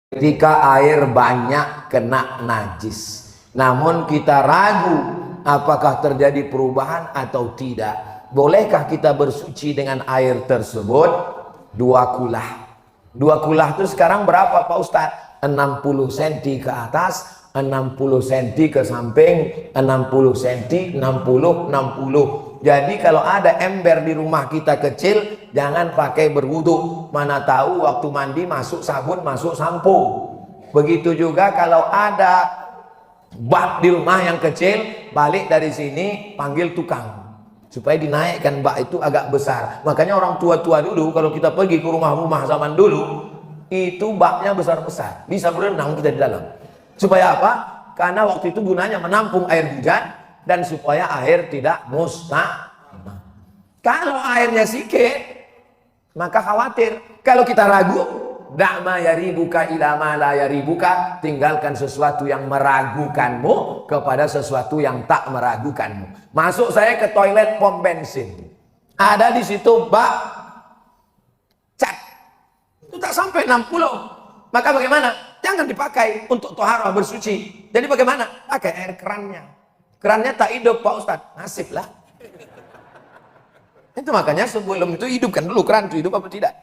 ketika air banyak kena najis, namun kita ragu apakah terjadi perubahan atau tidak. Bolehkah kita bersuci dengan air tersebut? 2 kulah. 2 kulah itu sekarang berapa Pak Ustadz? 60 cm ke atas, 60 cm ke samping, 60 cm, 60. Jadi kalau ada ember di rumah kita kecil, jangan pakai berwudu. Mana tahu waktu mandi masuk sabun, masuk sampo. Begitu juga kalau ada bak di rumah yang kecil, balik dari sini panggil tukang supaya dinaikkan bak itu agak besar. Makanya orang tua-tua dulu kalau kita pergi ke rumah-rumah zaman dulu, itu baknya besar-besar, bisa berenang kita di dalam. Supaya apa? Karena waktu itu gunanya menampung air hujan dan supaya air tidak musnah. Kalau airnya sedikit, maka khawatir. Kalau kita ragu, da'ma yaribuka ila ma la yaribuka, tinggalkan sesuatu yang meragukanmu kepada sesuatu yang tak meragukanmu. Masuk saya ke toilet pom bensin, ada di situ bak cat, itu tak sampai 60. Maka bagaimana? Jangan dipakai untuk toharah bersuci. Jadi bagaimana? Pakai air kerannya. Kerannya tak hidup Pak Ustadz, nasib lah. Itu makanya sebelum itu hidupkan dulu keran itu hidup apa tidak.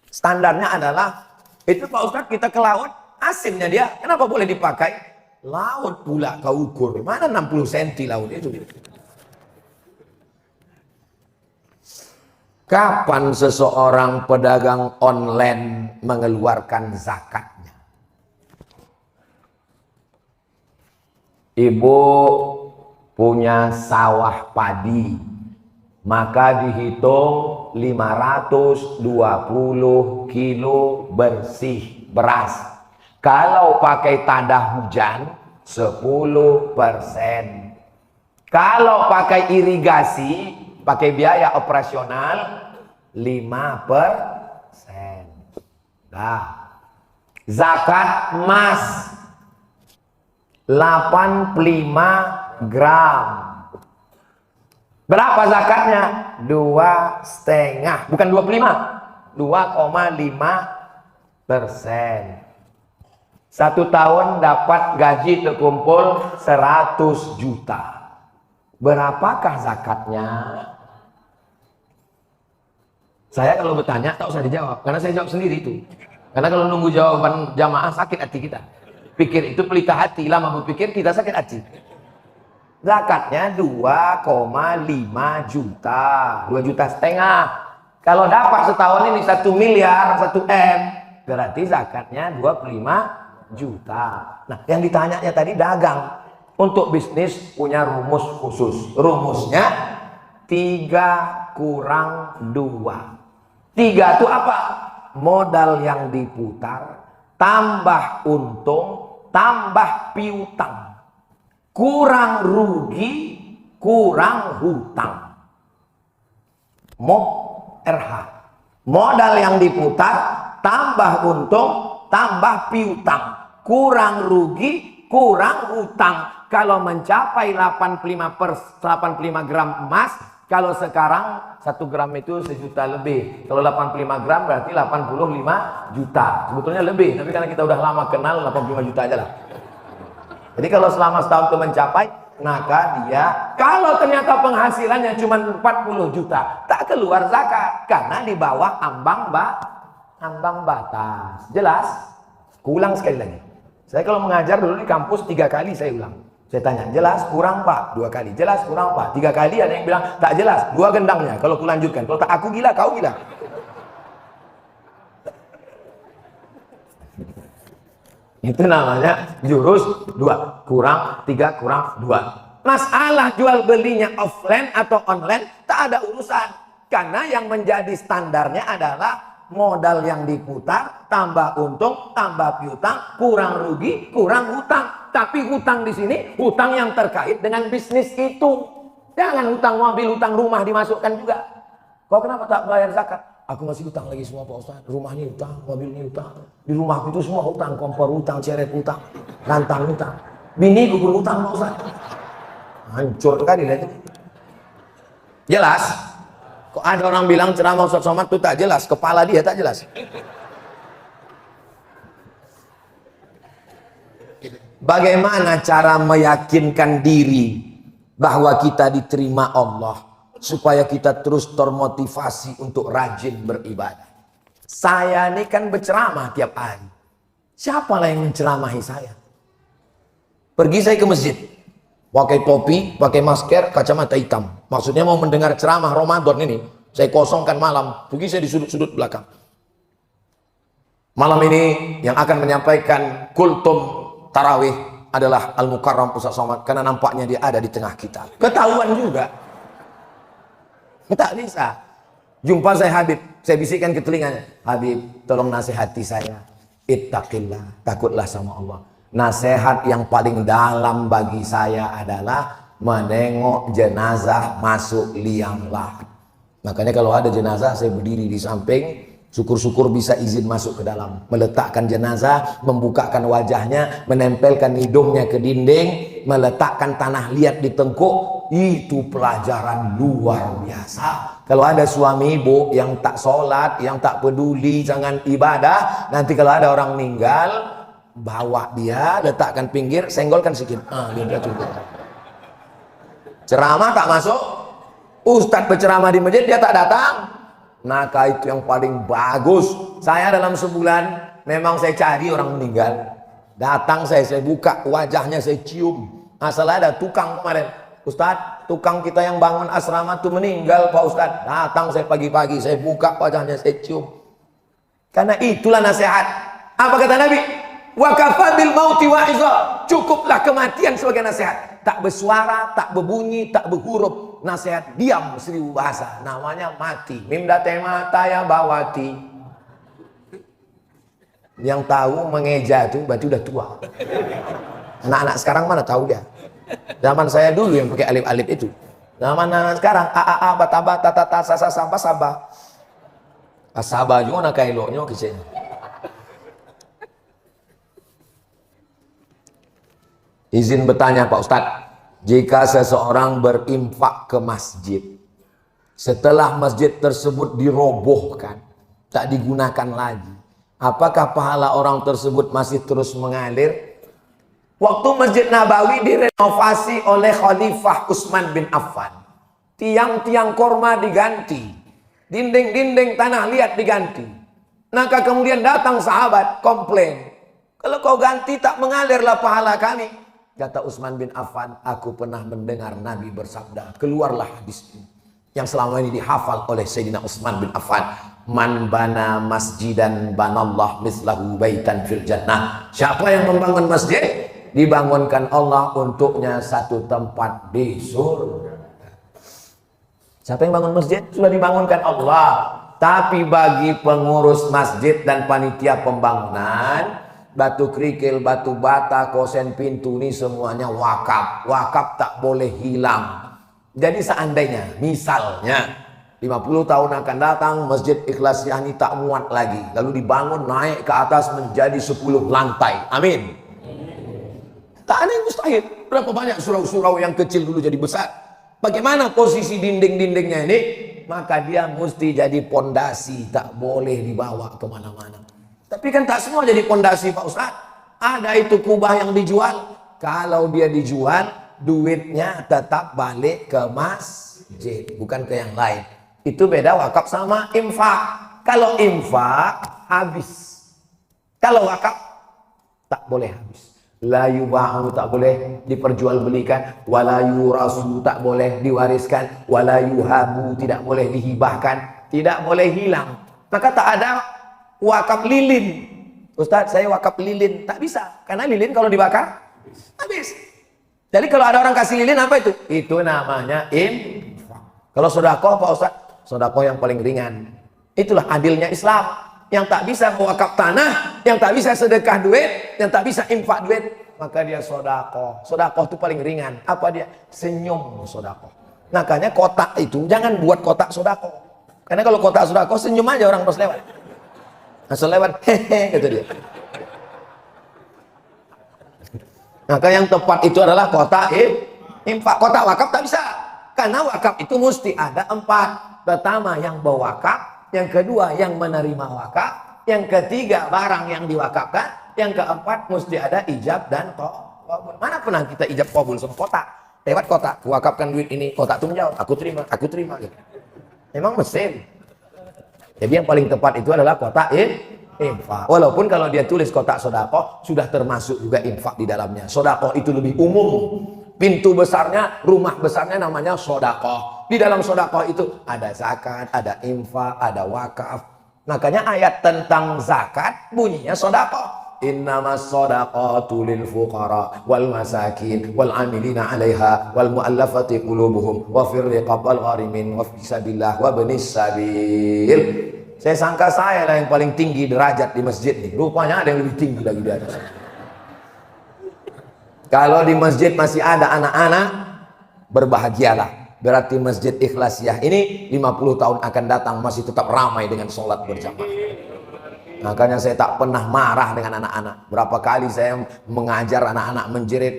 Standarnya adalah itu Pak Ustadz, kita ke laut, asinnya dia kenapa boleh dipakai? Laut pula kau ukur, mana 60 cm laut itu. Kapan seseorang pedagang online mengeluarkan zakatnya? Ibu punya sawah padi, maka dihitung 520 kilo bersih beras. Kalau pakai tanda hujan 10%. Kalau pakai irigasi, pakai biaya operasional 5%. Nah, zakat emas 85 gram. Berapa zakatnya? 2,5, bukan 25, 2,5%. 1 tahun dapat gaji terkumpul 100 juta. Berapakah zakatnya? Saya kalau bertanya tak usah dijawab, karena saya jawab sendiri itu. Karena kalau nunggu jawaban jamaah sakit hati kita. Pikir itu pelita hati, lama berpikir kita sakit hati. Zakatnya 2,5 juta, 2,5 juta. Kalau dapat setahun ini 1 miliar, 1 M, berarti zakatnya 25 juta. Nah, yang ditanyanya tadi dagang. Untuk bisnis punya rumus khusus. Rumusnya 3 kurang 2. 3 itu apa? Modal yang diputar tambah untung tambah piutang kurang rugi kurang hutang. RH, modal yang diputar tambah untung tambah piutang kurang rugi kurang hutang. Kalau mencapai 85 gram emas, kalau sekarang 1 gram itu 1 juta lebih. Kalau 85 gram berarti 85 juta. Sebetulnya lebih, tapi karena kita udah lama kenal 85 juta aja lah. Jadi kalau selama setahun itu mencapai, maka dia kalau ternyata penghasilannya cuma 40 juta, tak keluar zakat karena di bawah ambang batas. Jelas? Kuulang sekali lagi. Saya kalau mengajar dulu di kampus 3 kali saya ulang. Saya tanya, jelas kurang Pak? 2 kali. Jelas kurang Pak? 3 kali. Ada yang bilang tak jelas, 2 gendangnya. Kalau aku lanjutkan, kalau tak aku gila, kau gila. Itu namanya jurus 2 kurang 3 kurang 2. Masalah jual belinya offline atau online tak ada urusan, karena yang menjadi standarnya adalah modal yang diputar tambah untung tambah piutang kurang rugi kurang hutang. Tapi hutang di sini hutang yang terkait dengan bisnis itu. Jangan hutang mobil, hutang rumah dimasukkan juga. Kau kenapa tak bayar zakat? Aku masih hutang lagi semua Pak Ustaz. Rumah ini hutang, mobil ini hutang. Di rumahku itu semua hutang, kompor hutang, ceret hutang, lantang hutang. Bini gugur hutang Pak Ustaz. Hancur kali lah itu. Jelas? Kok ada orang bilang ceramah Ustaz Somad itu tak jelas, kepala dia tak jelas. Bagaimana cara meyakinkan diri bahwa kita diterima Allah, supaya kita terus termotivasi untuk rajin beribadah? Saya ini kan berceramah tiap hari. Siapa lah yang menceramahi saya? Pergi saya ke masjid, pakai topi, pakai masker, kacamata hitam. Maksudnya mau mendengar ceramah Ramadan ini. Saya kosongkan malam, pergi saya di sudut-sudut belakang. Malam ini yang akan menyampaikan kultum tarawih adalah Al-Mukarram Ustaz Somad, karena nampaknya dia ada di tengah kita. Ketahuan juga. Tak bisa. Jumpa saya Habib, saya bisikkan ke telinganya, Habib, tolong nasihati saya. Ittaqillah, takutlah sama Allah. Nasihat yang paling dalam bagi saya adalah menengok jenazah masuk liang lahat. Makanya kalau ada jenazah, saya berdiri di samping, syukur-syukur bisa izin masuk ke dalam, meletakkan jenazah, membukakan wajahnya, menempelkan hidungnya ke dinding, meletakkan tanah liat di tengkuk. Itu pelajaran luar biasa. Kalau ada suami ibu yang tak sholat, yang tak peduli jangan ibadah, nanti kalau ada orang meninggal, bawa dia, letakkan pinggir, senggolkan sedikit. Dia cukup. Ceramah tak masuk, ustadz berceramah di masjid dia tak datang. Maka itu yang paling bagus. Saya dalam sebulan memang saya cari orang meninggal, datang saya buka wajahnya, saya cium. Asal ada tukang kemarin, Ustadz, tukang kita yang bangun asrama itu meninggal Pak Ustadz. Datang saya pagi-pagi, saya buka wajahnya, saya cium. Karena itulah nasihat. Apa kata Nabi? Wa kafa bil mauti wa'iza. Cukuplah kematian sebagai nasihat. Tak bersuara, tak berbunyi, tak berhuruf. Nasihat diam 1000 bahasa. Namanya mati. Mimda mata ya bawati. Yang tahu mengeja itu berarti udah tua. Anak-anak sekarang mana tahu dia? Zaman saya dulu yang pakai alif-alif itu. Zaman anak sekarang a bataba tata sasa samba saba. Asaba juga nak kailoknya kecilnya. Izin bertanya Pak Ustadz, jika seseorang berinfak ke masjid, setelah masjid tersebut dirobohkan, tak digunakan lagi, apakah pahala orang tersebut masih terus mengalir? Waktu Masjid Nabawi direnovasi oleh Khalifah Utsman bin Affan, tiang-tiang korma diganti, dinding-dinding tanah liat diganti. Maka kemudian datang sahabat komplain, kalau kau ganti tak mengalirlah pahala kami. Kata Utsman bin Affan, aku pernah mendengar Nabi bersabda, keluarlah hadis ini yang selama ini dihafal oleh Sayyidina Utsman bin Affan, man bana masjidan banallah mislahu baitan fil jannah. Siapa yang membangun masjid, dibangunkan Allah untuknya satu tempat di surga. Siapa yang bangun masjid sudah dibangunkan Allah. Tapi bagi pengurus masjid dan panitia pembangunan, batu kerikil, batu bata, kosen pintu ini semuanya wakaf. Wakaf tak boleh hilang. Jadi seandainya misalnya 50 tahun akan datang Masjid Ikhlas Yani tak muat lagi, lalu dibangun naik ke atas menjadi 10 lantai. Amin. Tak ada yang mustahil. Berapa banyak surau-surau yang kecil dulu jadi besar. Bagaimana posisi dinding-dindingnya ini? Maka dia mesti jadi pondasi, tak boleh dibawa kemana-mana. Tapi kan tak semua jadi pondasi Pak Ustadz. Ada itu kubah yang dijual. Kalau dia dijual, duitnya tetap balik ke masjid, bukan ke yang lain. Itu beda wakaf sama infak. Kalau infak habis. Kalau wakaf tak boleh habis. La yubahu tak boleh diperjualbelikan, wala yurasu tak boleh diwariskan, wala yuhabu tidak boleh dihibahkan, tidak boleh hilang. Maka tak ada wakaf lilin. Ustadz, saya wakaf lilin, tak bisa, karena lilin kalau dibakar habis. Jadi kalau ada orang kasih lilin apa itu? Itu namanya infak. Kalau sedekah Pak Ustadz, sedekah yang paling ringan. Itulah adilnya Islam. Yang tak bisa wakaf tanah, yang tak bisa sedekah duit, yang tak bisa infak duit, maka dia sedekah. Sedekah itu paling ringan. Apa dia? Senyum sedekah. Makanya kotak itu jangan buat kotak sedekah. Karena kalau kotak sedekah senyum aja orang terus lewat. Asal lewat hehe gitu dia. Maka yang tepat itu adalah kotak infak. Kotak wakaf tak bisa. Karena wakaf itu mesti ada 4. Pertama yang berwakaf, yang kedua yang menerima wakaf, yang ketiga barang yang diwakafkan, Yang keempat mesti ada ijab dan qabul. Mana pernah kita ijab qabul sama kotak? Lewat kotak, wakafkan duit ini, kotak tuh menjawab, aku terima gitu. Memang mesin. Jadi yang paling tepat itu adalah kotak infak. Walaupun kalau dia tulis kotak sodakoh, sudah termasuk juga infak di dalamnya. Sodakoh itu lebih umum. Pintu besarnya, rumah besarnya namanya sodakoh. Di dalam sodakoh itu ada zakat, ada infak, ada wakaf. Makanya ayat tentang zakat bunyinya sodakoh. Innamas shadaqatu lil fuqara wal masakin wal amilina 'alaiha wal mu'allafati qulubuhum wa fir riqab wal gharimin wa fi sabilillah wa ibnis sabil. Saya sangka saya lah yang paling tinggi derajat di masjid nih. Rupanya ada yang lebih tinggi lagi di atas. Kalau di masjid masih ada anak-anak, berbahagialah. Berarti Masjid Ikhlasiah ini 50 tahun akan datang masih tetap ramai dengan sholat berjamaah. Makanya saya tak pernah marah dengan anak-anak. Berapa kali saya mengajar anak-anak menjerit.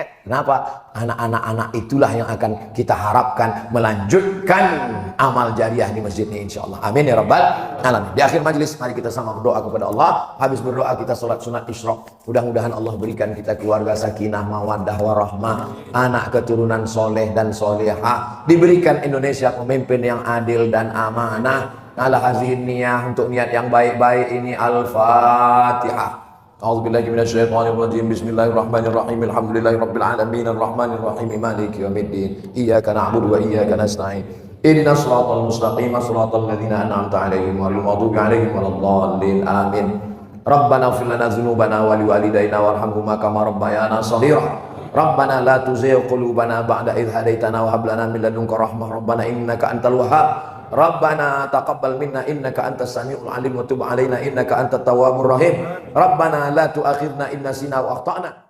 Kenapa? Anak-anak itulah yang akan kita harapkan melanjutkan amal jariah di masjid ini insyaallah. Amin ya rabbal alamin. Di akhir majelis mari kita sama berdoa kepada Allah. Habis berdoa kita salat sunat Isyraq. Mudah-mudahan Allah berikan kita keluarga sakinah, mawaddah warahmah, anak keturunan soleh dan solehah. Diberikan Indonesia pemimpin yang adil dan amanah. Ala hazihin niyah, untuk niat yang baik-baik ini. Al-Fatihah. A'udzubillahi minasyaitonir rajim. Bismillahirrahmanirrahim. Alhamdulillahirabbil alamin arrahmanir rahim maliki yaumiddin. Iyyaka na'budu wa iyyaka nasta'in. Ihdinas shiratal mustaqim, shiratal ladzina an'amta 'alaihim ghairil maghdubi 'alaihim waladdallin. Amin. Rabbana ighfir lana dzunubana wa liwalidayna warhamhuma kama rabbayana shaghira. Rabbana la tuzigh qulubana ba'da idh hadaitana wa hab lana min ladunka rahmah. Rabbana innaka antal wahhab. Rabbana taqabbal minna innaka antas samiul alim wa tub alaina innaka antat tawwabur rahim. Rabbana la tu'akhidna in nasina wa akhtana.